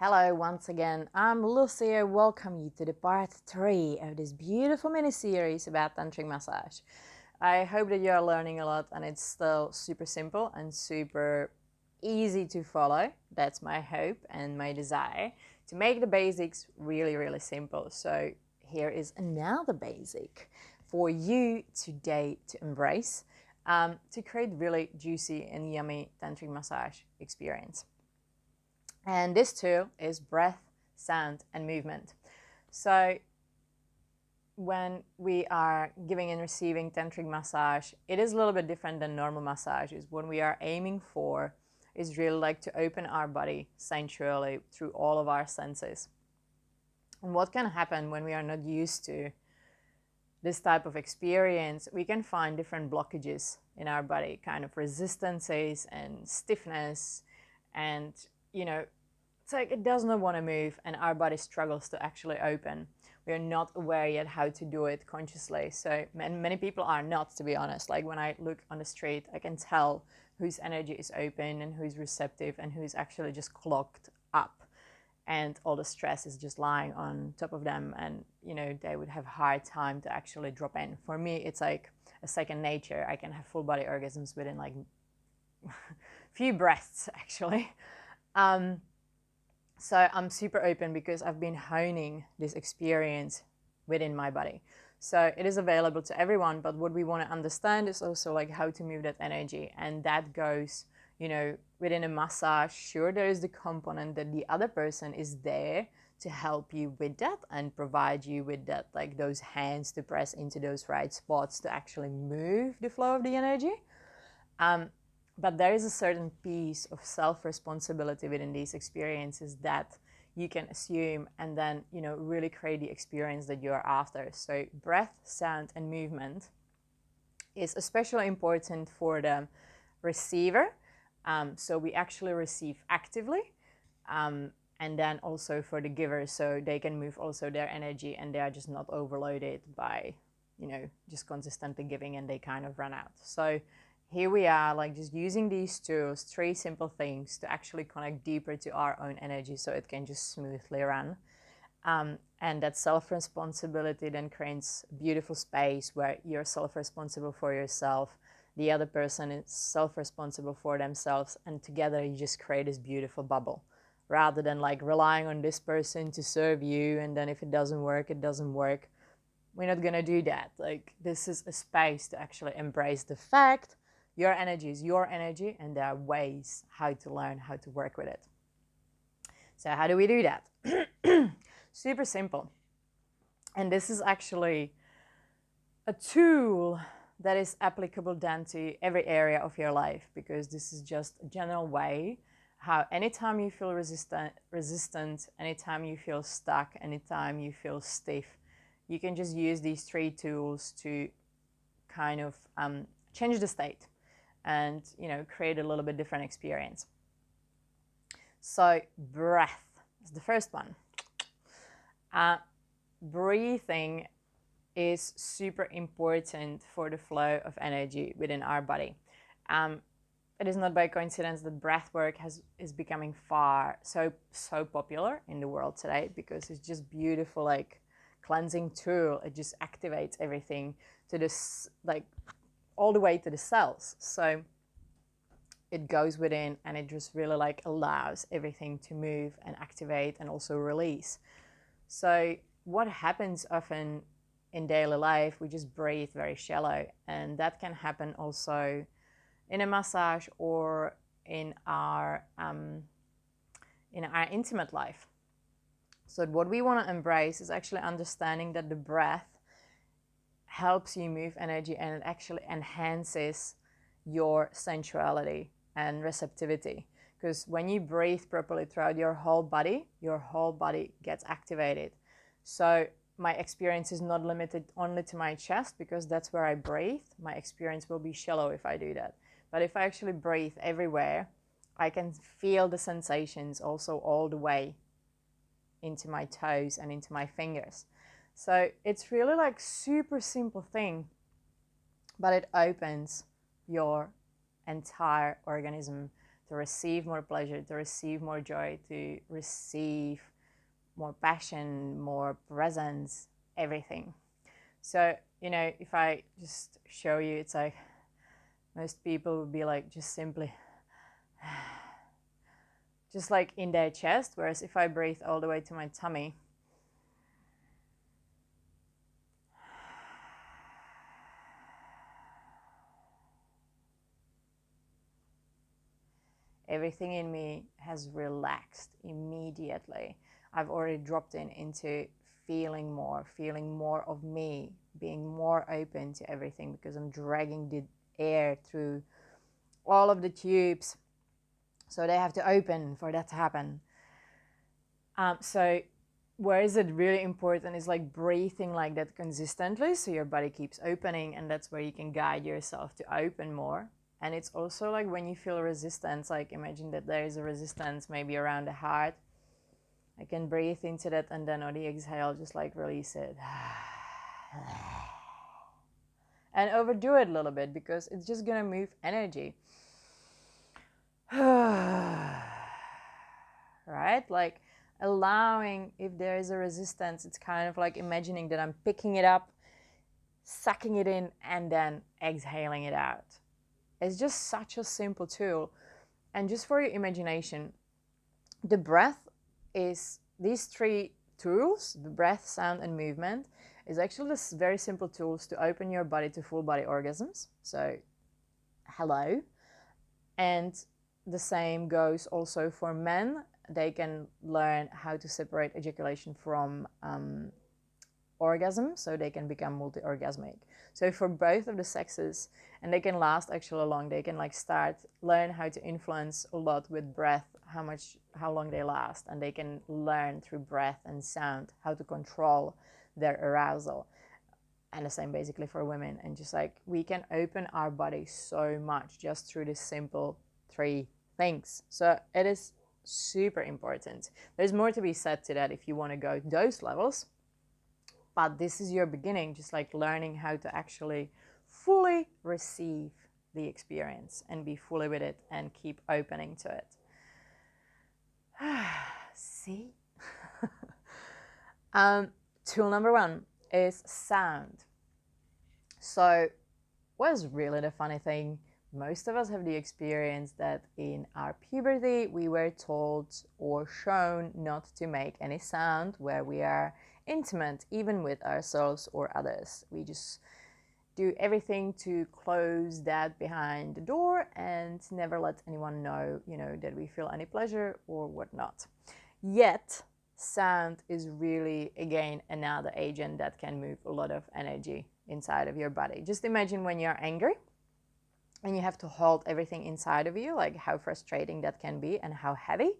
Hello once again, I'm Lucy. I welcome you to the part 3 of this beautiful mini-series about Tantric Massage. I hope that you are learning a lot and it's still super simple and super easy to follow. That's my hope and my desire, to make the basics really simple. So here is another basic for you today to embrace, to create really juicy and yummy Tantric Massage experience. And this tool is breath, sound, and movement. So when we are giving and receiving Tantric massage, it is a little bit different than normal massages. What we are aiming for is really like to open our body sensually through all of our senses. And what can happen when we are not used to this type of experience, we can find different blockages in our body, kind of resistances and stiffness, and it's like it does not want to move and our body struggles to actually open. We are not aware yet how to do it consciously. So many people are not, to be honest. Like when I look on the street, I can tell whose energy is open and who's receptive and who's actually just clogged up. And all the stress is just lying on top of them, and they would have a hard time to actually drop in. For me, it's like a second nature. I can have full body orgasms within like few breaths actually. So I'm super open because I've been honing this experience within my body. So it is available to everyone, but what we want to understand is also like how to move that energy. And that goes, within a massage, sure, there is the component that the other person is there to help you with that and provide you with that, like those hands to press into those right spots to actually move the flow of the energy. But there is a certain piece of self-responsibility within these experiences that you can assume and then, really create the experience that you're after. So breath, sound, and movement is especially important for the receiver. So we actually receive actively. And then also for the giver, so they can move also their energy and they are just not overloaded by, just consistently giving and they kind of run out. So here we are, like just using these tools, 3 simple things to actually connect deeper to our own energy so it can just smoothly run. And that self-responsibility then creates a beautiful space where you're self-responsible for yourself, the other person is self-responsible for themselves, and together you just create this beautiful bubble, rather than like relying on this person to serve you, and then if it doesn't work, it doesn't work. We're not gonna do that. Like, this is a space to actually embrace the fact your energy is your energy, and there are ways how to learn how to work with it. So how do we do that? Super simple. And this is actually a tool that is applicable then to every area of your life, because this is just a general way how anytime you feel resistant, anytime you feel stuck, anytime you feel stiff, you can just use these 3 tools to kind of change the state and create a little bit different experience. So breath is the first one. Breathing is super important for the flow of energy within our body. It is not by coincidence that breath work is becoming so popular in the world today, because it's just beautiful, like cleansing tool. It just activates everything to this, like all the way to the cells. So it goes within and it just really like allows everything to move and activate and also release. So what happens often in daily life, we just breathe very shallow, and that can happen also in a massage or in our intimate life. So what we want to embrace is actually understanding that the breath helps you move energy, and it actually enhances your sensuality and receptivity. Because when you breathe properly throughout your whole body gets activated. So my experience is not limited only to my chest, because that's where I breathe. My experience will be shallow if I do that. But if I actually breathe everywhere, I can feel the sensations also all the way into my toes and into my fingers. So it's really like super simple thing, but it opens your entire organism to receive more pleasure, to receive more joy, to receive more passion, more presence, everything. So, you know, if I just show you, it's like most people would be like just simply just like in their chest, whereas if I breathe all the way to my tummy, everything in me has relaxed immediately. I've already dropped into feeling more of me, being more open to everything, because I'm dragging the air through all of the tubes. So they have to open for that to happen. So where is it really important is like breathing like that consistently, so your body keeps opening, and that's where you can guide yourself to open more. And it's also like when you feel resistance, like imagine that there is a resistance maybe around the heart. I can breathe into that, and then on the exhale, just like release it. And overdo it a little bit, because it's just gonna move energy. Right? Like allowing, if there is a resistance, it's kind of like imagining that I'm picking it up, sucking it in, and then exhaling it out. It's just such a simple tool. And just for your imagination, the breath is these three tools, the breath, sound, and movement, is actually this very simple tools to open your body to full body orgasms. So, hello. And the same goes also for men. They can learn how to separate ejaculation from orgasm, so they can become multi-orgasmic. So for both of the sexes, and they can last actually long, they can like learn how to influence a lot with breath, how long they last, and they can learn through breath and sound how to control their arousal. And the same basically for women. And just like we can open our body so much just through this simple three things. So it is super important. There's more to be said to that if you want to go those levels, but this is your beginning, just like learning how to actually fully receive the experience and be fully with it and keep opening to it. See? Tool number one is sound. So what's really the funny thing, most of us have the experience that in our puberty we were told or shown not to make any sound where we are intimate, even with ourselves or others. We just do everything to close that behind the door and never let anyone know, that we feel any pleasure or whatnot. Yet sound is really, again, another agent that can move a lot of energy inside of your body. Just imagine when you're angry and you have to hold everything inside of you, like how frustrating that can be and how heavy.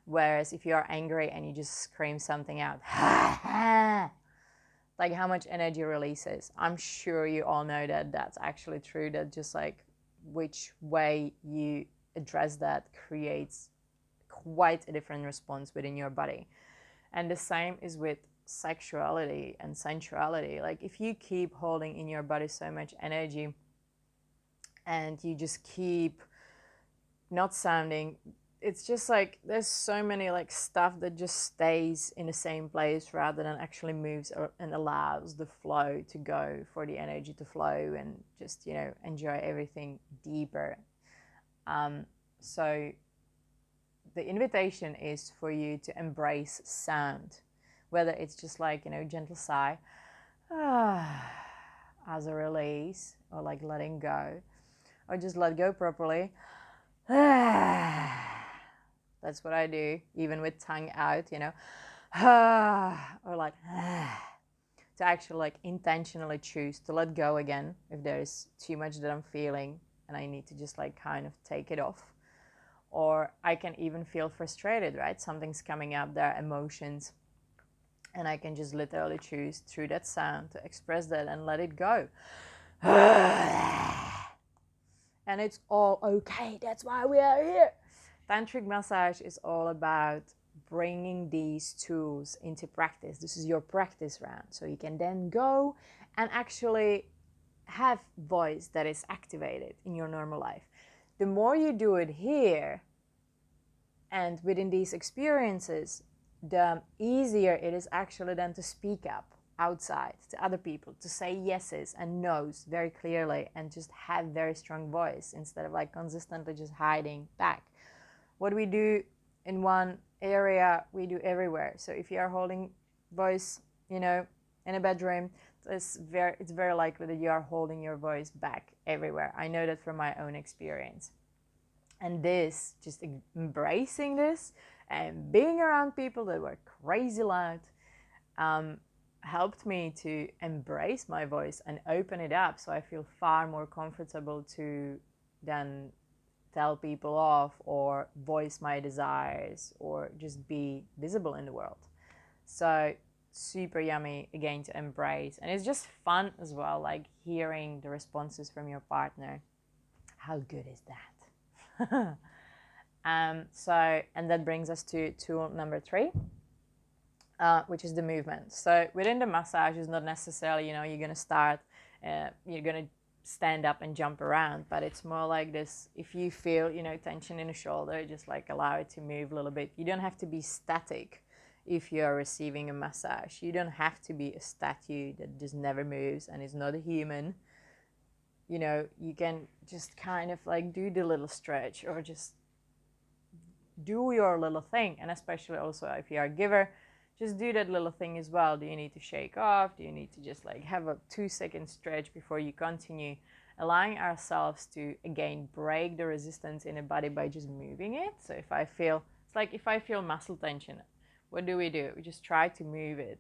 Whereas if you're angry and you just scream something out, like how much energy releases. I'm sure you all know that that's actually true, that just like which way you address that creates quite a different response within your body. And the same is with sexuality and sensuality. Like if you keep holding in your body so much energy and you just keep not sounding, it's just like there's so many like stuff that just stays in the same place rather than actually moves and allows the flow to go, for the energy to flow and just enjoy everything deeper. So the invitation is for you to embrace sound, whether it's just like gentle sigh as a release, or like letting go, or just let go properly. That's what I do, even with tongue out, or like to actually like intentionally choose to let go again if there is too much that I'm feeling and I need to just like kind of take it off. Or I can even feel frustrated, right? Something's coming up, there are emotions, and I can just literally choose through that sound to express that and let it go. And it's all okay. That's why we are here. Tantric massage is all about bringing these tools into practice. This is your practice round. So you can then go and actually have voice that is activated in your normal life. The more you do it here, And within these experiences, the easier it is actually then to speak up outside to other people, to say yeses and nos very clearly, and just have very strong voice instead of like consistently just hiding back. What we do in one area, we do everywhere. So if you are holding voice, you know, in a bedroom, it's very likely that you are holding your voice back everywhere. I know that from my own experience. And this, just embracing this and being around people that were crazy loud, helped me to embrace my voice and open it up, so I feel far more comfortable to then tell people off or voice my desires or just be visible in the world. So super yummy again to embrace, and it's just fun as well, like hearing the responses from your partner. How good is that? So, and that brings us to tool number 3, which is the movement. So within the massage is not necessarily, you know, you're going to start, you're going to stand up and jump around, but it's more like this. If you feel, you know, tension in the shoulder, just like allow it to move a little bit. You don't have to be static if you're receiving a massage. You don't have to be a statue that just never moves and is not a human. You know, you can just kind of like do the little stretch or just do your little thing. And especially also if you are a giver, just do that little thing as well. Do you need to shake off? Do you need to just like have a 2-second stretch before you continue? Allowing ourselves to again break the resistance in the body by just moving it. So if I feel, it's like if I feel muscle tension, what do? We just try to move it